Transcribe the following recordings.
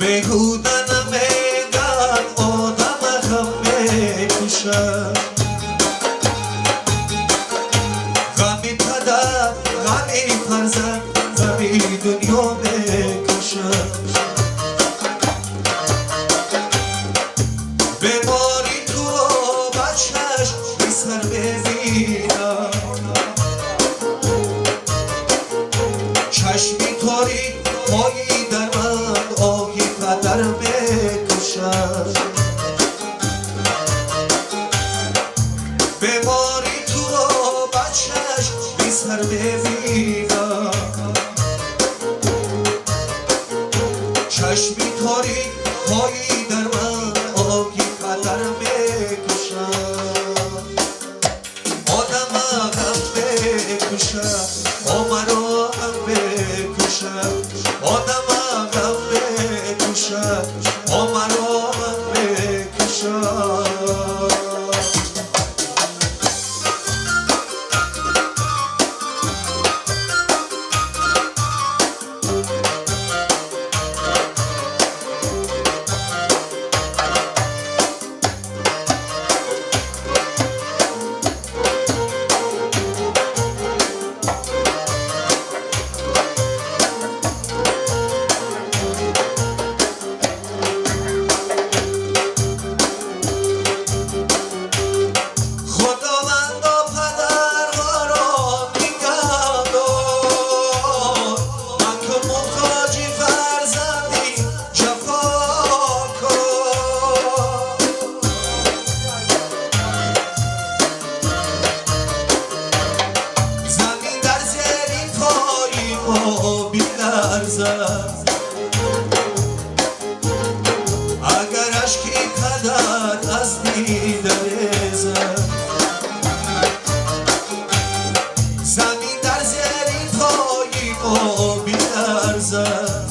بیهوده نمیگن آدم غم میکشد غمی پدر غمی فرزند غمی دنیا میکشد بیماری تو رو بچش بی سر ببینم چشمی تاریک پایی در من آهی قدر میکشد بیماری تو رو بچش بی سر ببینم چشمی تاریک پایی در من آهی قدر میکشد آدم غم میکشد مرا غم میکشد آدم غم میکشد مرا غم میکشد اگر عشقی پدر از دیده ریزد زمین در زیر پای ما بیلرزد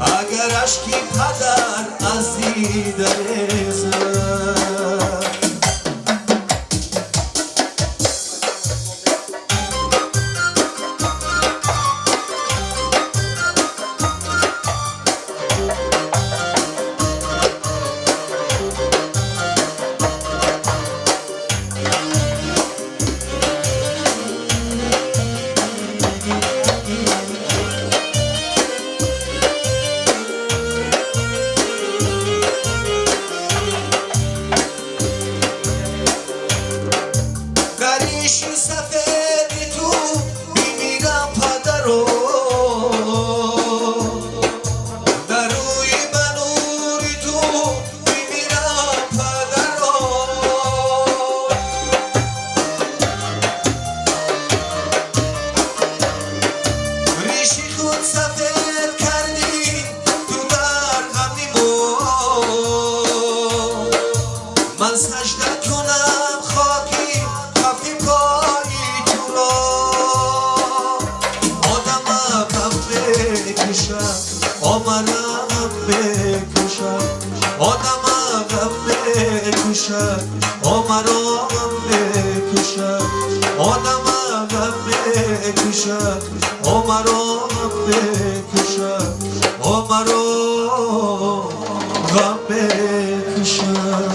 اگر عشقی پدر از دیده ریزد سفیدی تو بیمیرم پدر رو در روی بنوری تو بیمیرم پدر رو ریشی خود سفید کردی تو در غمی من سجده کنم خاکی کفی پایی تو را آدم غم بکشم آمرم بکشم آدم غم بکشم آمرم بکشم آدم غم بکشم آمرم بکشم آمرم غم بکشم